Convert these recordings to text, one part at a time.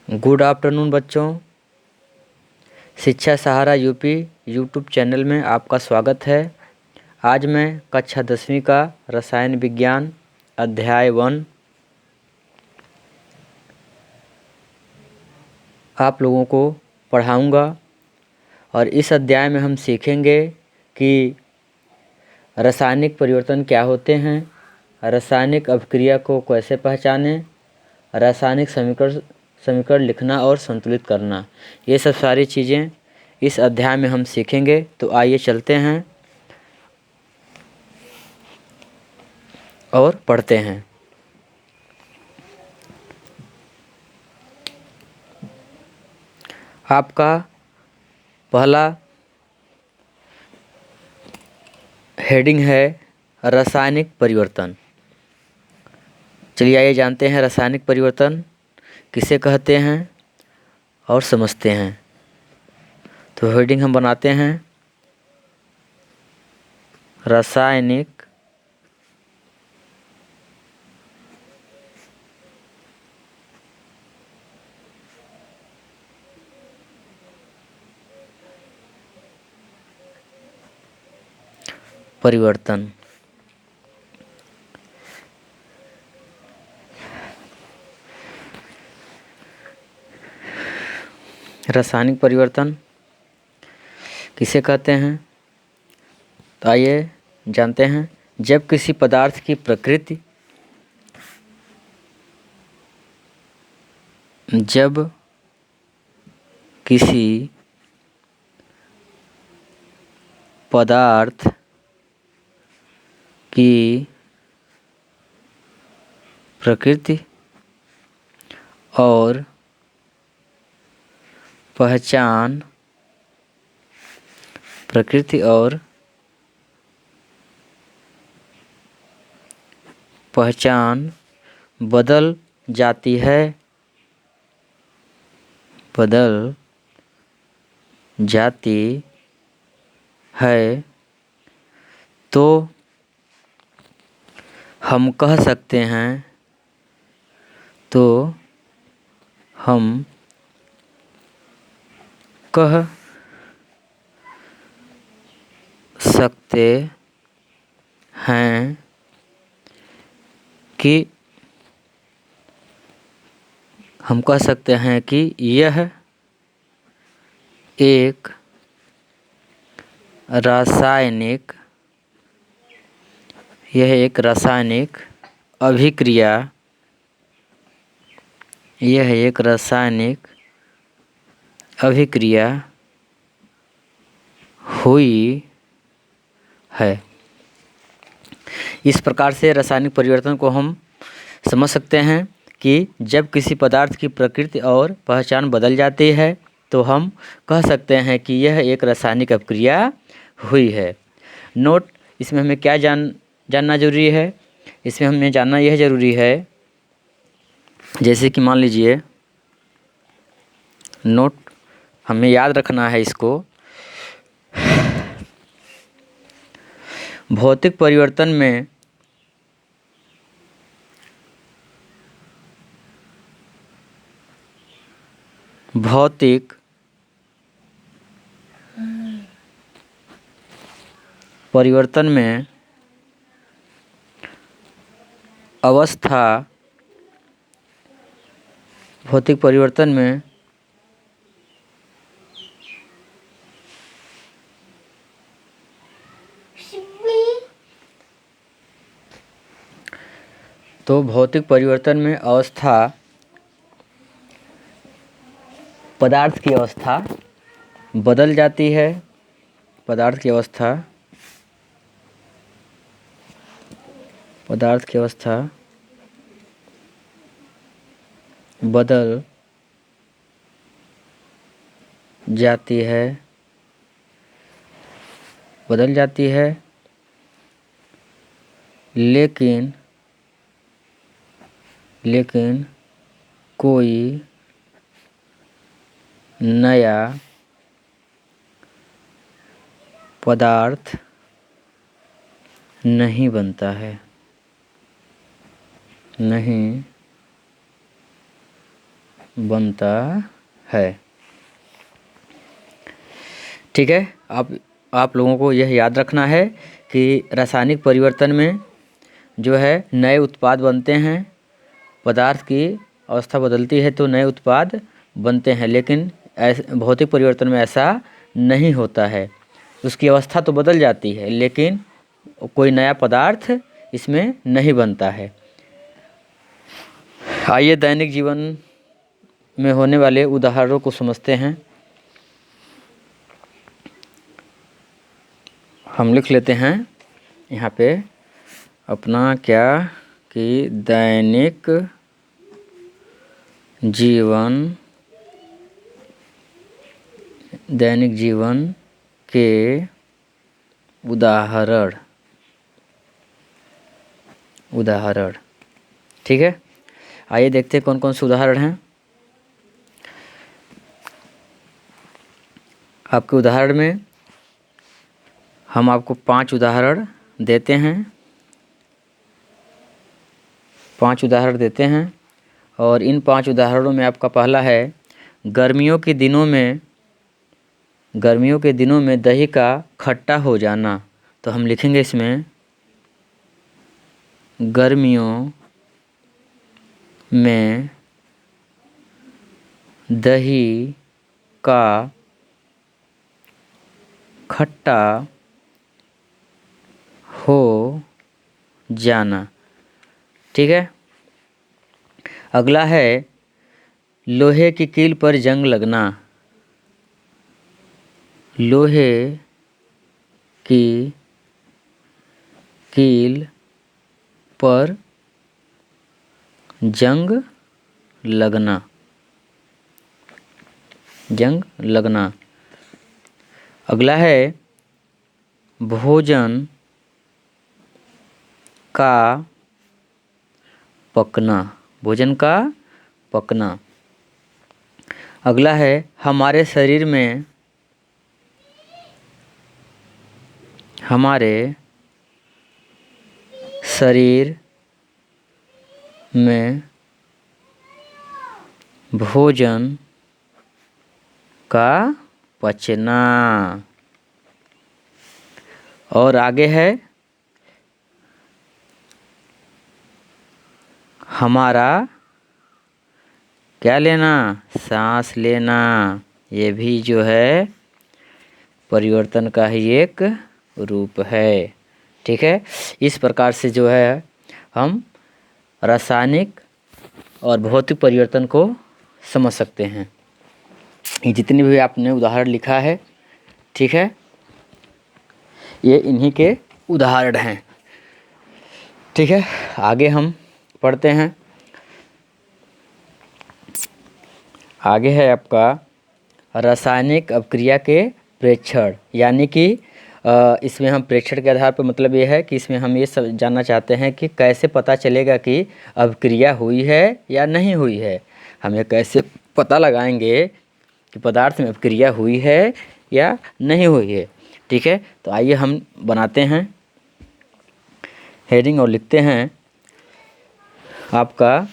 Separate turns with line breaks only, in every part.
Good afternoon बच्चों। शिक्षा सहारा UP YouTube channel में आपका स्वागत है। आज मैं कक्षा 10वीं का रसायन विज्ञान अध्याय 1 आप लोगों को पढ़ाऊंगा और इस अध्याय में हम सीखेंगे कि रासायनिक परिवर्तन क्या होते हैं, रासायनिक अभिक्रिया को कैसे पहचानें, रासायनिक समीकरण लिखना और संतुलित करना, ये सब सारी चीज़ें इस अध्याय में हम सीखेंगे। तो आइए चलते हैं और पढ़ते हैं। आपका पहला हेडिंग है रासायनिक परिवर्तन। चलिए आइए जानते हैं रासायनिक परिवर्तन किसे कहते हैं और समझते हैं। तो हेडिंग हम बनाते हैं रासायनिक परिवर्तन। रासायनिक परिवर्तन किसे कहते हैं, तो आइए जानते हैं। जब किसी पदार्थ की प्रकृति जब किसी पदार्थ की प्रकृति और पहचान बदल जाती है तो हम कह सकते हैं कि यह एक रासायनिक अभिक्रिया हुई है। इस प्रकार से रासायनिक परिवर्तन को हम समझ सकते हैं कि जब किसी पदार्थ की प्रकृति और पहचान बदल जाती है तो हम कह सकते हैं कि यह एक रासायनिक अभिक्रिया हुई है। नोट, इसमें हमें क्या जानना जरूरी है। इसमें हमें जानना यह जरूरी है, जैसे कि मान लीजिए, नोट हमें याद रखना है इसको। भौतिक परिवर्तन में भौतिक परिवर्तन में अवस्था, पदार्थ की अवस्था बदल जाती है। पदार्थ की अवस्था बदल जाती है, लेकिन कोई नया पदार्थ नहीं बनता है। बनता है। ठीक है, आप लोगों को यह याद रखना है कि रासायनिक परिवर्तन में जो है नए उत्पाद बनते हैं, पदार्थ की अवस्था बदलती है तो नए उत्पाद बनते हैं, लेकिन भौतिक परिवर्तन में ऐसा नहीं होता है। उसकी अवस्था तो बदल जाती है लेकिन कोई नया पदार्थ इसमें नहीं बनता है। आइए दैनिक जीवन में होने वाले उदाहरणों को समझते हैं। हम लिख लेते हैं यहाँ पे अपना क्या कि दैनिक जीवन के उदाहरण। ठीक है, आइए देखते हैं कौन कौन से उदाहरण हैं। आपके उदाहरण में हम आपको 5 उदाहरण देते हैं, 5 उदाहरण देते हैं और इन 5 उदाहरणों में आपका पहला है गर्मियों के दिनों में दही का खट्टा हो जाना। तो हम लिखेंगे इसमें गर्मियों में दही का खट्टा हो जाना। ठीक है, अगला है लोहे की कील पर जंग लगना। लोहे की कील पर जंग लगना। अगला है भोजन का पकना। अगला है हमारे शरीर में भोजन का पचना। और आगे है हमारा क्या लेना, सांस लेना। ये भी जो है परिवर्तन का ही एक रूप है। ठीक है, इस प्रकार से जो है हम रासायनिक और भौतिक परिवर्तन को समझ सकते हैं। ये जितने भी आपने उदाहरण लिखा है, ठीक है, ये इन्हीं के उदाहरण हैं। ठीक है, आगे हम पढ़ते हैं। आगे है आपका रासायनिक अभिक्रिया के प्रेक्षण, यानी कि इसमें हम प्रेक्षण के आधार पर मतलब ये है कि इसमें हम ये सब जानना चाहते हैं कि कैसे पता चलेगा कि अभिक्रिया हुई है या नहीं हुई है। हम ये कैसे पता लगाएंगे कि पदार्थ में अभिक्रिया हुई है या नहीं हुई है। ठीक है, तो आइए हम बनाते हैं हेडिंग और लिखते हैं आपका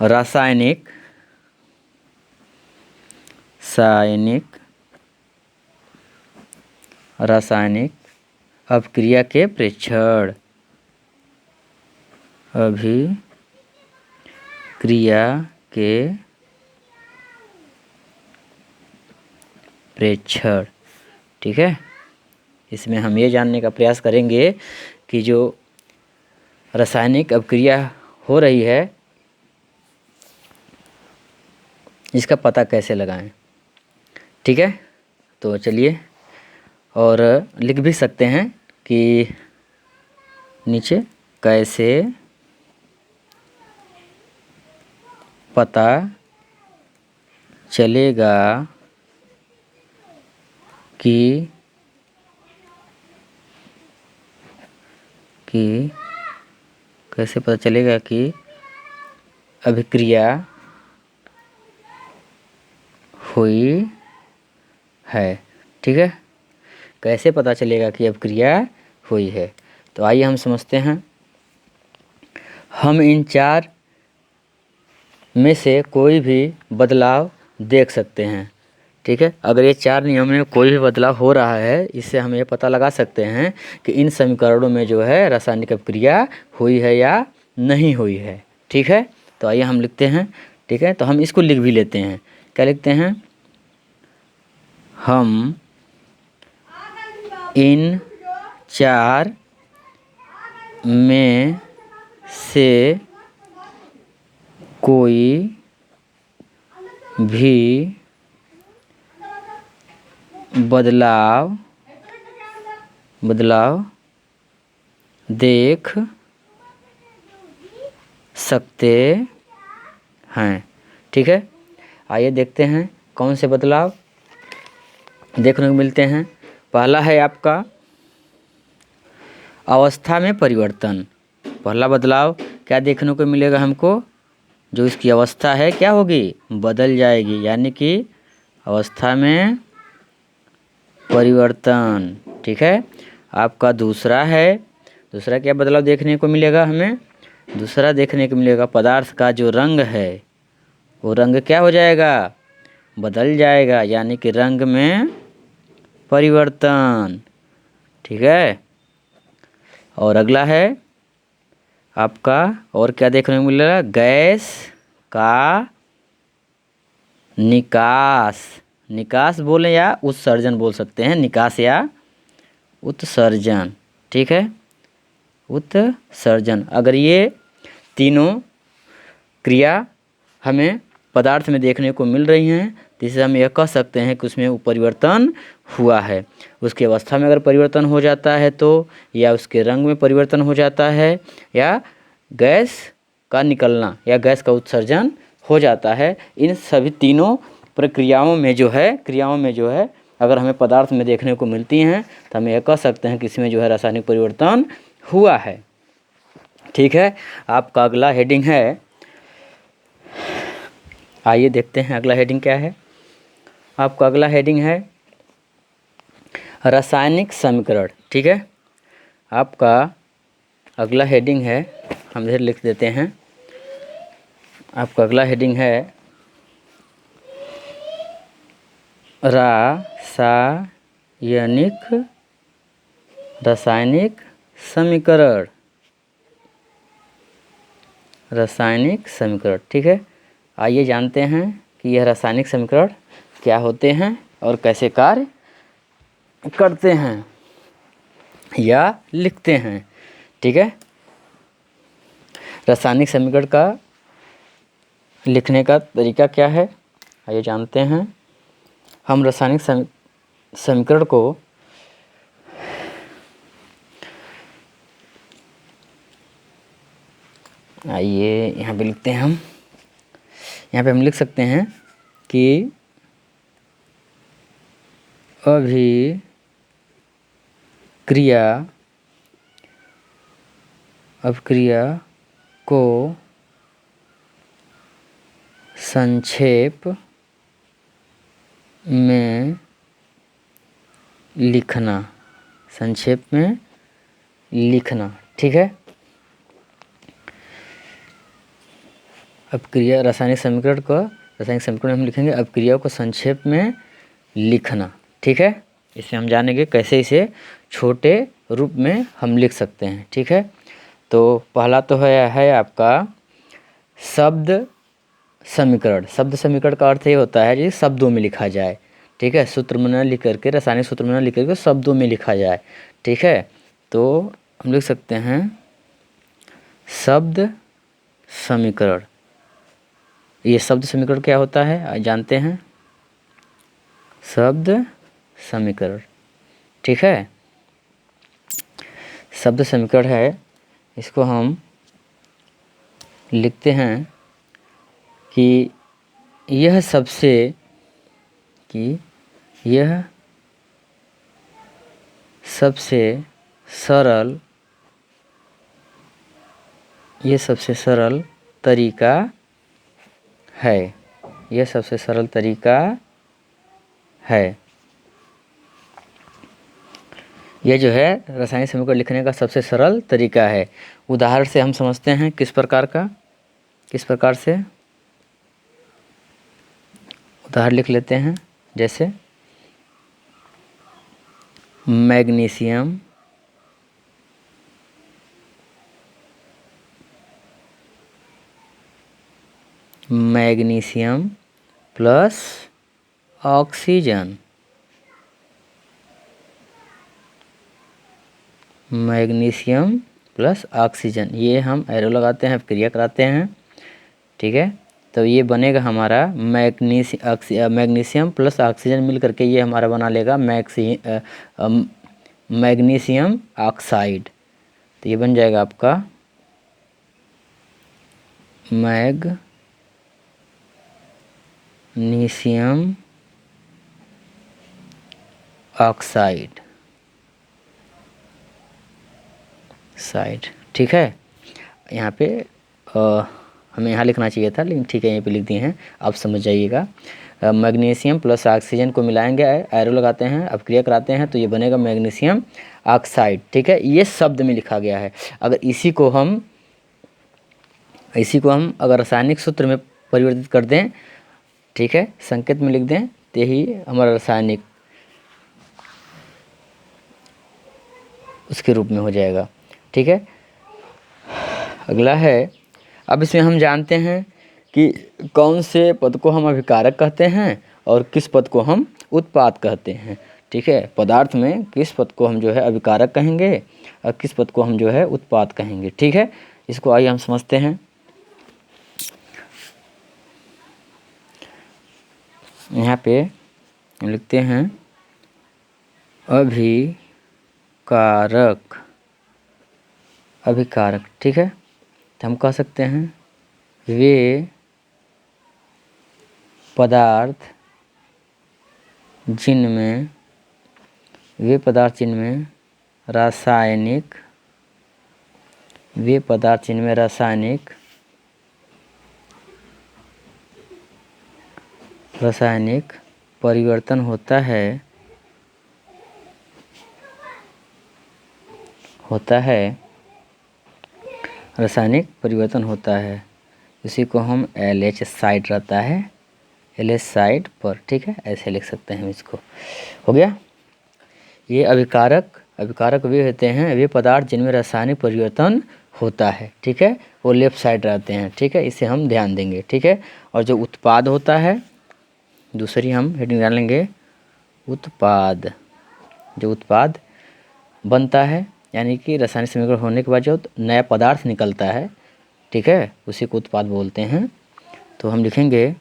रासायनिक अभिक्रिया के प्रेक्षण। अभिक्रिया के प्रेक्षण। ठीक है, इसमें हम ये जानने का प्रयास करेंगे कि जो रासायनिक अभिक्रिया हो रही है इसका पता कैसे लगाएं। ठीक है, तो चलिए, और लिख भी सकते हैं कि नीचे कैसे पता चलेगा कि कैसे पता चलेगा कि अभिक्रिया हुई है। ठीक है, कैसे पता चलेगा कि अभिक्रिया हुई है। तो आइए हम समझते हैं। हम इन 4 में से कोई भी बदलाव देख सकते हैं। ठीक है, अगर ये 4 नियम में कोई भी बदलाव हो रहा है, इससे हम ये पता लगा सकते हैं कि इन समीकरणों में जो है रासायनिक अभिक्रिया हुई है या नहीं हुई है। ठीक है, तो आइए हम लिखते हैं। ठीक है, तो हम इसको लिख भी लेते हैं। क्या लिखते हैं? हम इन 4 में से कोई भी बदलाव देख सकते हैं। ठीक है, आइए देखते हैं कौन से बदलाव देखने को मिलते हैं। पहला है आपका अवस्था में परिवर्तन। पहला बदलाव क्या देखने को मिलेगा हमको? जो इसकी अवस्था है क्या होगी? बदल जाएगी, यानी कि अवस्था में परिवर्तन। ठीक है, आपका दूसरा क्या बदलाव देखने को मिलेगा हमें? दूसरा देखने को मिलेगा पदार्थ का जो रंग है वो रंग क्या हो जाएगा? बदल जाएगा, यानी कि रंग में परिवर्तन। ठीक है, और अगला है आपका और क्या देखने को मिलेगा? गैस का निकास बोलें या उत्सर्जन बोल सकते हैं, निकास या उत्सर्जन। ठीक है, उत्सर्जन। अगर ये तीनों क्रिया हमें पदार्थ में देखने को मिल रही हैं तो इससे हम यह कह सकते हैं कि उसमें वो परिवर्तन हुआ है। उसकी अवस्था में अगर परिवर्तन हो जाता है तो, या उसके रंग में परिवर्तन हो जाता है, या गैस का निकलना या गैस का उत्सर्जन हो जाता है, इन सभी तीनों क्रियाओं में जो है अगर हमें पदार्थ में देखने को मिलती हैं तो हम यह कह सकते हैं कि इसमें जो है रासायनिक परिवर्तन हुआ है। ठीक है, आपका अगला हेडिंग है, आइए देखते हैं अगला हेडिंग क्या है। आपका अगला हेडिंग है रासायनिक समीकरण। ठीक है, आपका अगला हेडिंग है, हम इधर लिख देते हैं। आपका अगला हेडिंग है रासायनिक समीकरण। ठीक है, आइए जानते हैं कि यह रासायनिक समीकरण क्या होते हैं और कैसे कार्य करते हैं या लिखते हैं। ठीक है, रासायनिक समीकरण का लिखने का तरीका क्या है, आइए जानते हैं। हम रासायनिक समीकरण को आइए यहाँ पे लिखते हैं। यहाँ पे हम लिख सकते हैं कि अभिक्रिया को संक्षेप में लिखना। ठीक है, अपक्रिया रासायनिक समीकरण में हम लिखेंगे अपक्रिया को संक्षेप में लिखना। ठीक है, इसे हम जानेंगे कैसे इसे छोटे रूप में हम लिख सकते हैं। ठीक है, तो पहला तो है आपका शब्द समीकरण का अर्थ ये होता है कि शब्दों में लिखा जाए। ठीक है, सूत्र में न लिख करके, रासायनिक सूत्र में न लिख करके शब्दों में लिखा जाए। ठीक है, तो हम लिख सकते हैं शब्द समीकरण। ये शब्द समीकरण क्या होता है जानते हैं? शब्द समीकरण। ठीक है, शब्द समीकरण है, इसको हम लिखते हैं कि यह सबसे सरल तरीका है। यह जो है रासायनिक समीकरण लिखने का सबसे सरल तरीका है। उदाहरण से हम समझते हैं किस प्रकार से। उदाहरण लिख लेते हैं, जैसे magnesium magnesium plus oxygen, magnesium plus oxygen, ये हम एरो लगाते हैं, क्रिया कराते हैं, ठीक है। तो ये बनेगा हमारा मैग्नीशियम प्लस ऑक्सीजन मिल करके ये हमारा बना लेगा मैग्नीशियम ऑक्साइड। तो ये बन जाएगा आपका मैग्नीशियम ऑक्साइड ठीक है। यहाँ पे हमें यहाँ लिखना चाहिए था, लेकिन ठीक है यहीं पे लिख दिए हैं, आप समझ जाइएगा। मैग्नीशियम प्लस ऑक्सीजन को मिलाएंगे, एरो लगाते हैं, अब क्रिया कराते हैं, तो ये बनेगा मैग्नीशियम ऑक्साइड, ठीक है। ये शब्द में लिखा गया है। अगर इसी को हम अगर रासायनिक सूत्र में परिवर्तित कर दें, ठीक है, संकेत में लिख दें, तो यही हमारा रासायनिक उसके रूप में हो जाएगा, ठीक है। अगला है, अब इसमें हम जानते हैं कि कौन से पद को हम अभिकारक कहते हैं और किस पद को हम उत्पाद कहते हैं, ठीक है। पदार्थ में किस पद को हम जो है अभिकारक कहेंगे और किस पद को हम जो है उत्पाद कहेंगे, ठीक है। इसको आइए हम समझते हैं। यहाँ पे लिखते हैं अभिकारक, ठीक है। तो हम कह सकते हैं वे पदार्थ जिनमें रासायनिक परिवर्तन होता है रासायनिक परिवर्तन होता है, उसी को हम LH साइड रहता है, LH साइड पर, ठीक है, ऐसे लिख सकते हैं इसको। हो गया। ये अभिकारक वे होते हैं, वे पदार्थ जिनमें रासायनिक परिवर्तन होता है, ठीक है, वो लेफ्ट साइड रहते हैं, ठीक है, इसे हम ध्यान देंगे, ठीक है। और जो उत्पाद होता है, दूसरी हम हेडिंग डालेंगे उत्पाद, जो उत्पाद बनता है, यानी कि रासायनिक समीकरण होने के बाद जो नया पदार्थ निकलता है, ठीक है, उसी को उत्पाद बोलते हैं। तो हम लिखेंगे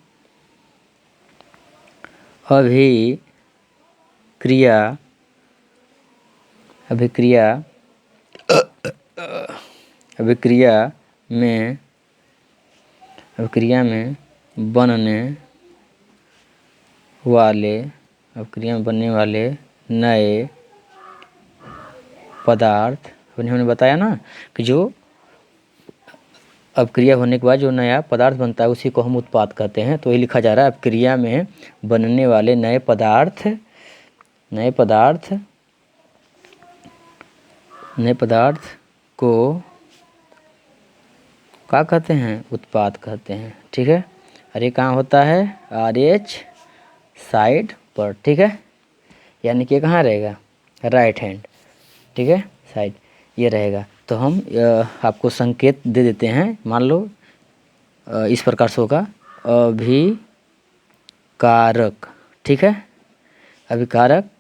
अभिक्रिया में बनने वाले नए पदार्थ, उन्होंने बताया ना कि जो अपक्रिया होने के बाद जो नया पदार्थ बनता है उसी को हम उत्पाद कहते हैं। तो ये लिखा जा रहा है अपक्रिया में बनने वाले नए पदार्थ को क्या कहते हैं? उत्पाद कहते हैं, ठीक है। और ये कहाँ होता है? RH साइड पर, ठीक है, यानी कि कहाँ रहेगा? राइट हैंड, ठीक है, साइड ये रहेगा। तो हम आपको संकेत दे देते हैं, मान लो इस प्रकार से होगा अभिकारक, ठीक है, अभिकारक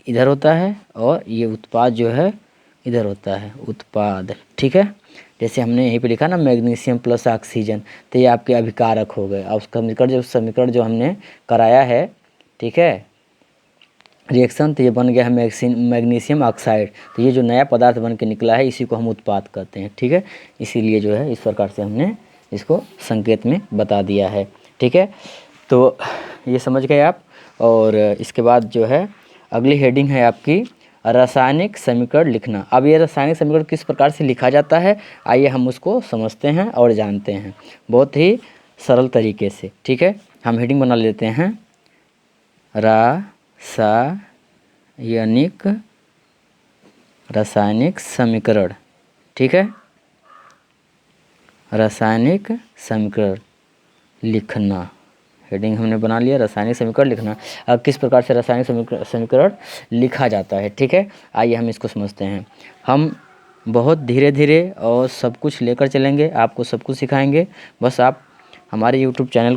इधर होता है और ये उत्पाद जो है इधर होता है, उत्पाद, ठीक है। जैसे हमने यहीं पे लिखा ना मैग्नीशियम प्लस ऑक्सीजन, तो ये आपके अभिकारक हो गए। और उसका समीकरण जो हमने कराया है, ठीक है, रिएक्शन, तो ये बन गया है मैग्नीशियम ऑक्साइड। तो ये जो नया पदार्थ बन के निकला है इसी को हम उत्पाद कहते हैं, ठीक है। इसीलिए जो है इस प्रकार से हमने इसको संकेत में बता दिया है, ठीक है। तो ये समझ गए आप। और इसके बाद जो है अगली हेडिंग है आपकी रासायनिक समीकरण लिखना। अब ये रासायनिक समीकरण किस प्रकार से लिखा जाता है, आइए हम उसको समझते हैं और जानते हैं बहुत ही सरल तरीके से, ठीक है। हम हेडिंग बना लेते हैं रासायनिक समीकरण, ठीक है, रासायनिक समीकरण लिखना, हेडिंग हमने बना लिया, रासायनिक समीकरण लिखना। अब किस प्रकार से रासायनिक समीकरण लिखा जाता है, ठीक है। आइए हम इसको समझते हैं। हम बहुत धीरे धीरे और सब कुछ लेकर चलेंगे, आपको सब कुछ सिखाएंगे। बस आप हमारे यूट्यूब चैनल